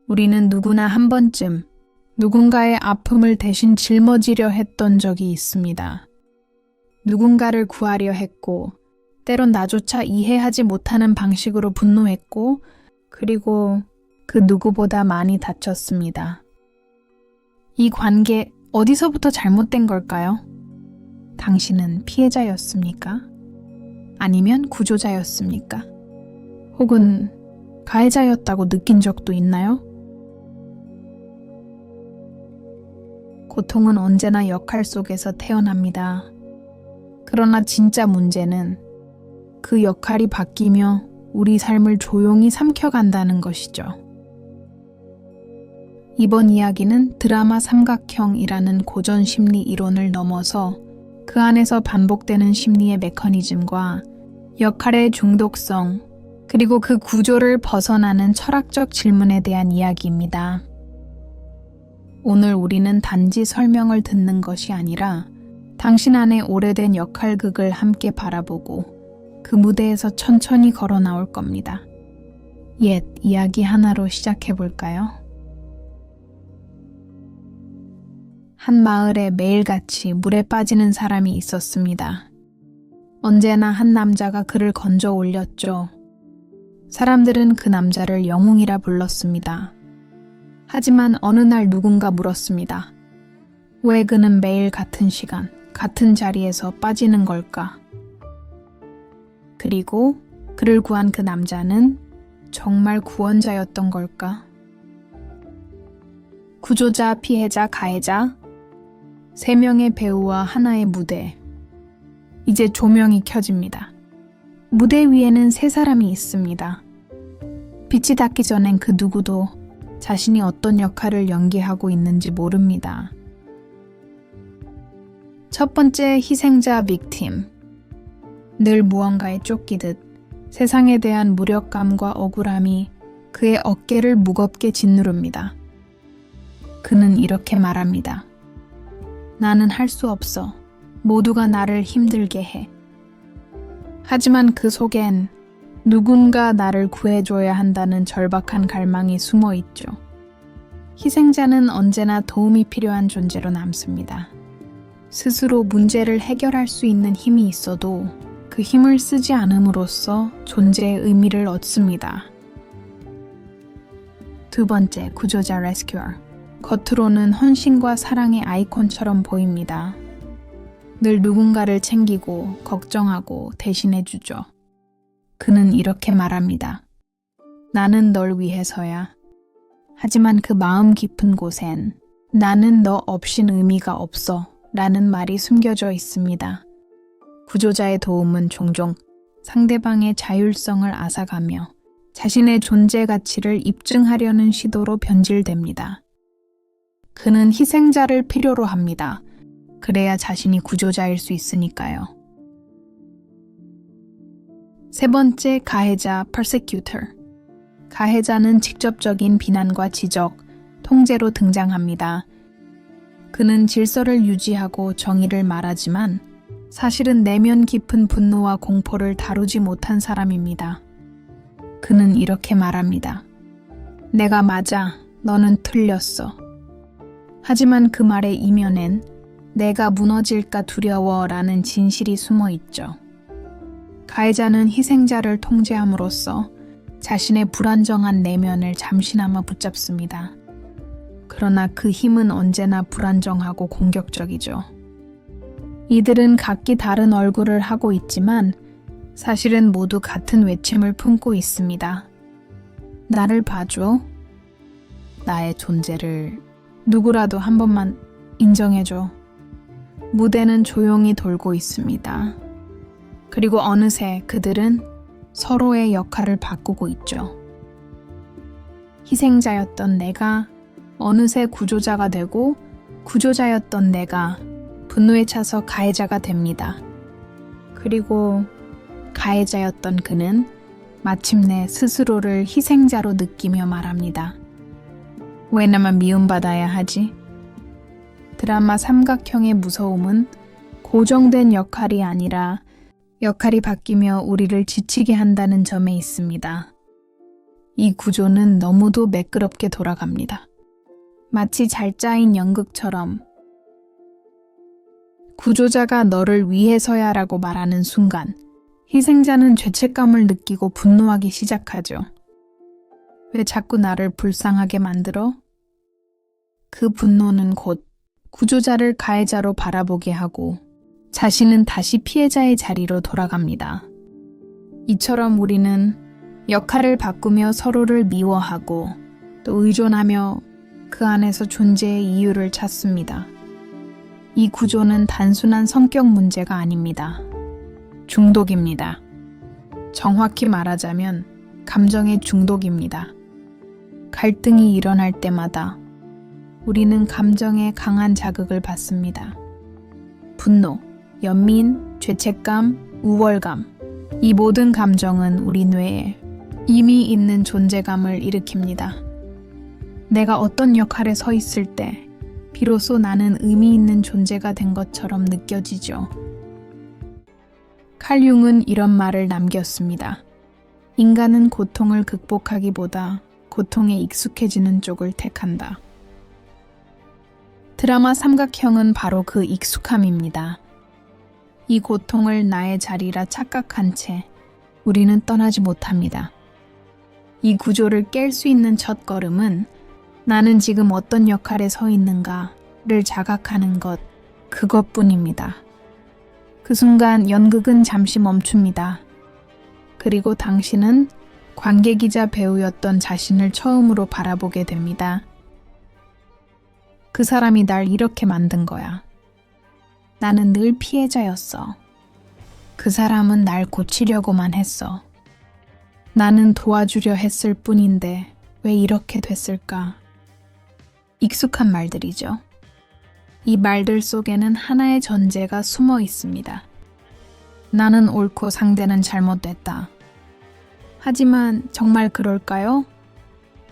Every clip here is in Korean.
우리는 누구나 한 번쯤 누군가의 아픔을 대신 짊어지려 했던 적이 있습니다. 누군가를 구하려 했고, 때론 나조차 이해하지 못하는 방식으로 분노했고, 그리고 그 누구보다 많이 다쳤습니다. 이 관계 어디서부터 잘못된 걸까요? 당신은 피해자였습니까? 아니면 구조자였습니까? 혹은 가해자였다고 느낀 적도 있나요? 고통은 언제나 역할 속에서 태어납니다. 그러나 진짜 문제는 그 역할이 바뀌며 우리 삶을 조용히 삼켜간다는 것이죠. 이번 이야기는 드라마 삼각형이라는 고전 심리 이론을 넘어서 그 안에서 반복되는 심리의 메커니즘과 역할의 중독성, 그리고 그 구조를 벗어나는 철학적 질문에 대한 이야기입니다. 오늘 우리는 단지 설명을 듣는 것이 아니라 당신 안의 오래된 역할극을 함께 바라보고 그 무대에서 천천히 걸어 나올 겁니다. 옛 이야기 하나로 시작해 볼까요? 한 마을에 매일같이 물에 빠지는 사람이 있었습니다. 언제나 한 남자가 그를 건져 올렸죠. 사람들은 그 남자를 영웅이라 불렀습니다. 하지만 어느 날 누군가 물었습니다. 왜 그는 매일 같은 시간, 같은 자리에서 빠지는 걸까? 그리고 그를 구한 그 남자는 정말 구원자였던 걸까? 구조자, 피해자, 가해자, 세 명의 배우와 하나의 무대. 이제 조명이 켜집니다. 무대 위에는 세 사람이 있습니다. 빛이 닿기 전엔 그 누구도 자신이 어떤 역할을 연기하고 있는지 모릅니다. 첫 번째 희생자 빅팀. 늘 무언가에 쫓기듯 세상에 대한 무력감과 억울함이 그의 어깨를 무겁게 짓누릅니다. 그는 이렇게 말합니다. 나는 할 수 없어. 모두가 나를 힘들게 해. 하지만 그 속엔 누군가 나를 구해줘야 한다는 절박한 갈망이 숨어 있죠. 희생자는 언제나 도움이 필요한 존재로 남습니다. 스스로 문제를 해결할 수 있는 힘이 있어도 그 힘을 쓰지 않음으로써 존재의 의미를 얻습니다. 두 번째, 구조자 레스큐어. 겉으로는 헌신과 사랑의 아이콘처럼 보입니다. 늘 누군가를 챙기고 걱정하고 대신해주죠. 그는 이렇게 말합니다. 나는 널 위해서야. 하지만 그 마음 깊은 곳엔 나는 너 없인 의미가 없어 라는 말이 숨겨져 있습니다. 구조자의 도움은 종종 상대방의 자율성을 앗아가며 자신의 존재 가치를 입증하려는 시도로 변질됩니다. 그는 희생자를 필요로 합니다. 그래야 자신이 구조자일 수 있으니까요. 세 번째, 가해자 persecutor. 가해자는 직접적인 비난과 지적, 통제로 등장합니다. 그는 질서를 유지하고 정의를 말하지만 사실은 내면 깊은 분노와 공포를 다루지 못한 사람입니다. 그는 이렇게 말합니다. 내가 맞아, 너는 틀렸어. 하지만 그 말의 이면엔 내가 무너질까 두려워라는 진실이 숨어 있죠. 가해자는 희생자를 통제함으로써 자신의 불안정한 내면을 잠시나마 붙잡습니다. 그러나 그 힘은 언제나 불안정하고 공격적이죠. 이들은 각기 다른 얼굴을 하고 있지만 사실은 모두 같은 외침을 품고 있습니다. 나를 봐줘. 나의 존재를 누구라도 한 번만 인정해줘. 무대는 조용히 돌고 있습니다. 그리고 어느새 그들은 서로의 역할을 바꾸고 있죠. 희생자였던 내가 어느새 구조자가 되고 구조자였던 내가 분노에 차서 가해자가 됩니다. 그리고 가해자였던 그는 마침내 스스로를 희생자로 느끼며 말합니다. 왜 나만 미움받아야 하지? 드라마 삼각형의 무서움은 고정된 역할이 아니라 역할이 바뀌며 우리를 지치게 한다는 점에 있습니다. 이 구조는 너무도 매끄럽게 돌아갑니다. 마치 잘 짜인 연극처럼 구조자가 너를 위해서야 라고 말하는 순간 희생자는 죄책감을 느끼고 분노하기 시작하죠. 왜 자꾸 나를 불쌍하게 만들어? 그 분노는 곧 구조자를 가해자로 바라보게 하고 자신은 다시 피해자의 자리로 돌아갑니다. 이처럼 우리는 역할을 바꾸며 서로를 미워하고 또 의존하며 그 안에서 존재의 이유를 찾습니다. 이 구조는 단순한 성격 문제가 아닙니다. 중독입니다. 정확히 말하자면 감정의 중독입니다. 갈등이 일어날 때마다 우리는 감정에 강한 자극을 받습니다. 분노, 연민, 죄책감, 우월감. 이 모든 감정은 우리 뇌에 이미 있는 존재감을 일으킵니다. 내가 어떤 역할에 서 있을 때 비로소 나는 의미 있는 존재가 된 것처럼 느껴지죠. 칼 융은 이런 말을 남겼습니다. 인간은 고통을 극복하기보다 고통에 익숙해지는 쪽을 택한다. 드라마 삼각형은 바로 그 익숙함입니다. 이 고통을 나의 자리라 착각한 채 우리는 떠나지 못합니다. 이 구조를 깰 수 있는 첫 걸음은 나는 지금 어떤 역할에 서 있는가를 자각하는 것, 그것뿐입니다. 그 순간 연극은 잠시 멈춥니다. 그리고 당신은 관객이자 배우였던 자신을 처음으로 바라보게 됩니다. 그 사람이 날 이렇게 만든 거야. 나는 늘 피해자였어. 그 사람은 날 고치려고만 했어. 나는 도와주려 했을 뿐인데 왜 이렇게 됐을까? 익숙한 말들이죠. 이 말들 속에는 하나의 전제가 숨어 있습니다. 나는 옳고 상대는 잘못됐다. 하지만 정말 그럴까요?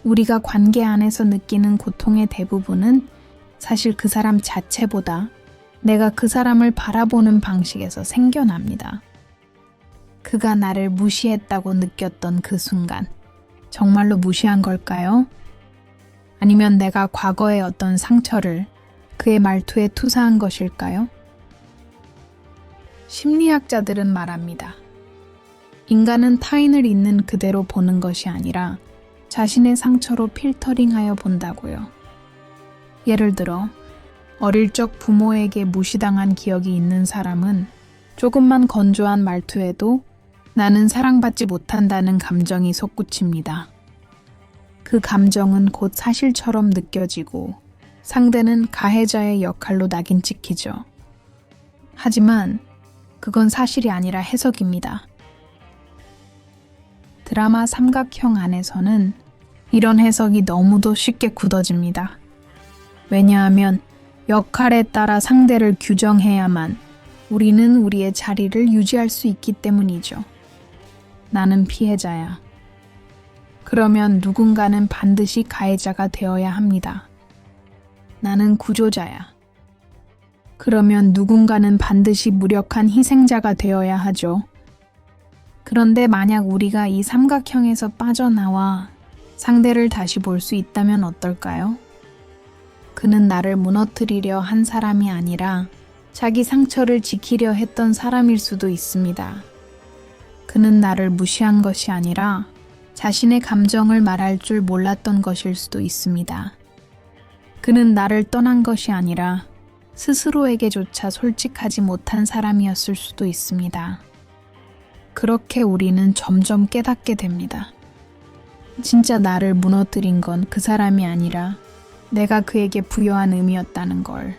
우리가 관계 안에서 느끼는 고통의 대부분은 사실 그 사람 자체보다 내가 그 사람을 바라보는 방식에서 생겨납니다. 그가 나를 무시했다고 느꼈던 그 순간, 정말로 무시한 걸까요? 아니면 내가 과거의 어떤 상처를 그의 말투에 투사한 것일까요? 심리학자들은 말합니다. 인간은 타인을 있는 그대로 보는 것이 아니라 자신의 상처로 필터링하여 본다고요. 예를 들어 어릴 적 부모에게 무시당한 기억이 있는 사람은 조금만 건조한 말투에도 나는 사랑받지 못한다는 감정이 솟구칩니다. 그 감정은 곧 사실처럼 느껴지고 상대는 가해자의 역할로 낙인 찍히죠. 하지만 그건 사실이 아니라 해석입니다. 드라마 삼각형 안에서는 이런 해석이 너무도 쉽게 굳어집니다. 왜냐하면 역할에 따라 상대를 규정해야만 우리는 우리의 자리를 유지할 수 있기 때문이죠. 나는 피해자야. 그러면 누군가는 반드시 가해자가 되어야 합니다. 나는 구조자야. 그러면 누군가는 반드시 무력한 희생자가 되어야 하죠. 그런데 만약 우리가 이 삼각형에서 빠져나와 상대를 다시 볼 수 있다면 어떨까요? 그는 나를 무너뜨리려 한 사람이 아니라 자기 상처를 지키려 했던 사람일 수도 있습니다. 그는 나를 무시한 것이 아니라 자신의 감정을 말할 줄 몰랐던 것일 수도 있습니다. 그는 나를 떠난 것이 아니라 스스로에게조차 솔직하지 못한 사람이었을 수도 있습니다. 그렇게 우리는 점점 깨닫게 됩니다. 진짜 나를 무너뜨린 건 그 사람이 아니라 내가 그에게 부여한 의미였다는 걸.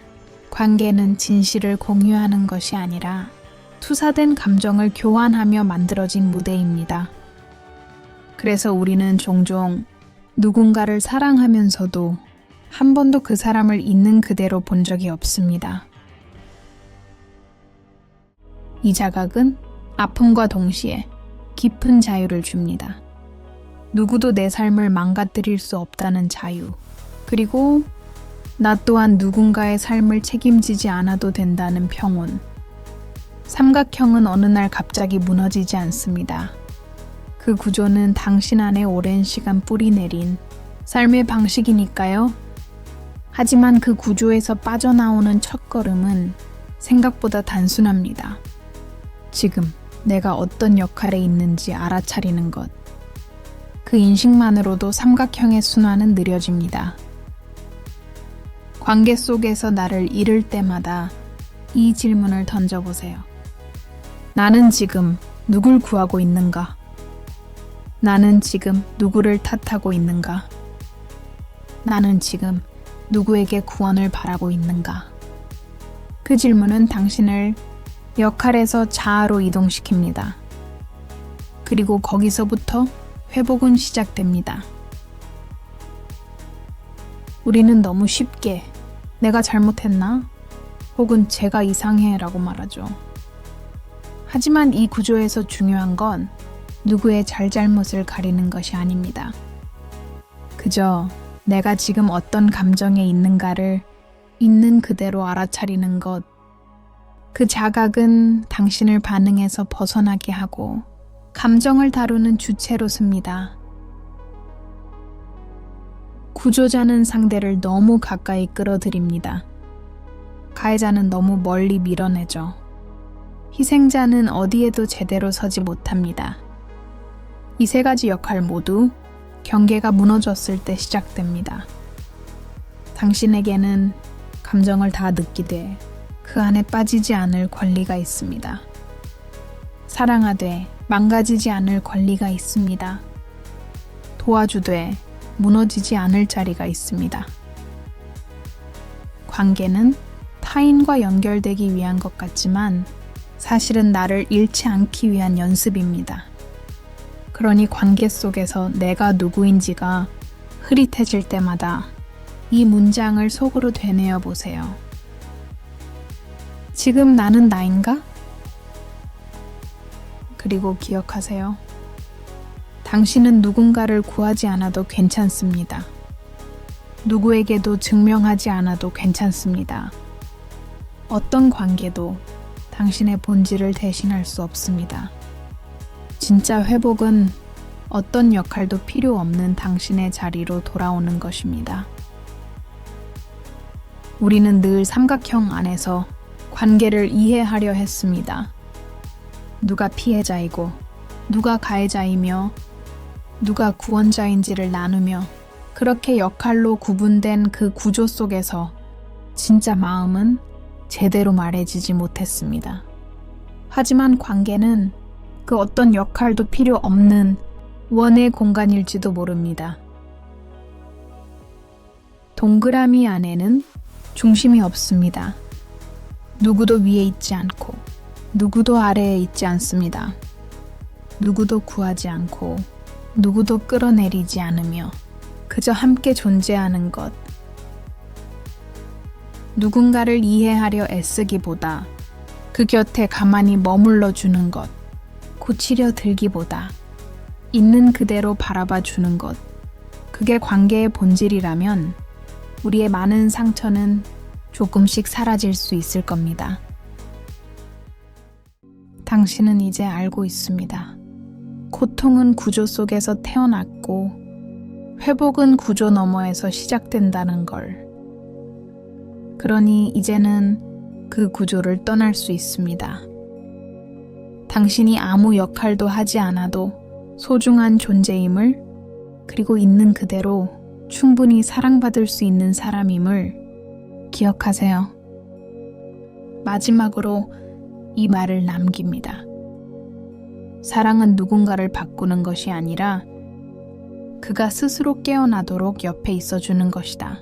관계는 진실을 공유하는 것이 아니라 투사된 감정을 교환하며 만들어진 무대입니다. 그래서 우리는 종종 누군가를 사랑하면서도 한 번도 그 사람을 있는 그대로 본 적이 없습니다. 이 자각은 아픔과 동시에 깊은 자유를 줍니다. 누구도 내 삶을 망가뜨릴 수 없다는 자유, 그리고 나 또한 누군가의 삶을 책임지지 않아도 된다는 평온. 삼각형은 어느 날 갑자기 무너지지 않습니다. 그 구조는 당신 안에 오랜 시간 뿌리내린 삶의 방식이니까요. 하지만 그 구조에서 빠져나오는 첫걸음은 생각보다 단순합니다. 지금 내가 어떤 역할에 있는지 알아차리는 것. 그 인식만으로도 삼각형의 순환은 느려집니다. 관계 속에서 나를 잃을 때마다 이 질문을 던져보세요. 나는 지금 누굴 구하고 있는가? 나는 지금 누구를 탓하고 있는가? 나는 지금 누구에게 구원을 바라고 있는가? 그 질문은 당신을 역할에서 자아로 이동시킵니다. 그리고 거기서부터 회복은 시작됩니다. 우리는 너무 쉽게 내가 잘못했나? 혹은 제가 이상해 라고 말하죠. 하지만 이 구조에서 중요한 건 누구의 잘잘못을 가리는 것이 아닙니다. 그저 내가 지금 어떤 감정에 있는가를 있는 그대로 알아차리는 것. 그 자각은 당신을 반응에서 벗어나게 하고 감정을 다루는 주체로 씁니다. 구조자는 상대를 너무 가까이 끌어들입니다. 가해자는 너무 멀리 밀어내죠. 희생자는 어디에도 제대로 서지 못합니다. 이 세 가지 역할 모두 경계가 무너졌을 때 시작됩니다. 당신에게는 감정을 다 느끼되 그 안에 빠지지 않을 권리가 있습니다. 사랑하되 망가지지 않을 권리가 있습니다. 도와주되 무너지지 않을 자리가 있습니다. 관계는 타인과 연결되기 위한 것 같지만 사실은 나를 잃지 않기 위한 연습입니다. 그러니 관계 속에서 내가 누구인지가 흐릿해질 때마다 이 문장을 속으로 되뇌어 보세요. 지금 나는 나인가? 그리고 기억하세요. 당신은 누군가를 구하지 않아도 괜찮습니다. 누구에게도 증명하지 않아도 괜찮습니다. 어떤 관계도 당신의 본질을 대신할 수 없습니다. 진짜 회복은 어떤 역할도 필요 없는 당신의 자리로 돌아오는 것입니다. 우리는 늘 삼각형 안에서 관계를 이해하려 했습니다. 누가 피해자이고, 누가 가해자이며, 누가 구원자인지를 나누며 그렇게 역할로 구분된 그 구조 속에서 진짜 마음은 제대로 말해지지 못했습니다. 하지만 관계는 그 어떤 역할도 필요 없는 원의 공간일지도 모릅니다. 동그라미 안에는 중심이 없습니다. 누구도 위에 있지 않고 누구도 아래에 있지 않습니다. 누구도 구하지 않고 누구도 끌어내리지 않으며 그저 함께 존재하는 것. 누군가를 이해하려 애쓰기보다 그 곁에 가만히 머물러 주는 것. 고치려 들기보다 있는 그대로 바라봐 주는 것. 그게 관계의 본질이라면 우리의 많은 상처는 조금씩 사라질 수 있을 겁니다. 당신은 이제 알고 있습니다. 고통은 구조 속에서 태어났고 회복은 구조 너머에서 시작된다는 걸. 그러니 이제는 그 구조를 떠날 수 있습니다. 당신이 아무 역할도 하지 않아도 소중한 존재임을, 그리고 있는 그대로 충분히 사랑받을 수 있는 사람임을 기억하세요. 마지막으로 이 말을 남깁니다. 사랑은 누군가를 바꾸는 것이 아니라 그가 스스로 깨어나도록 옆에 있어주는 것이다.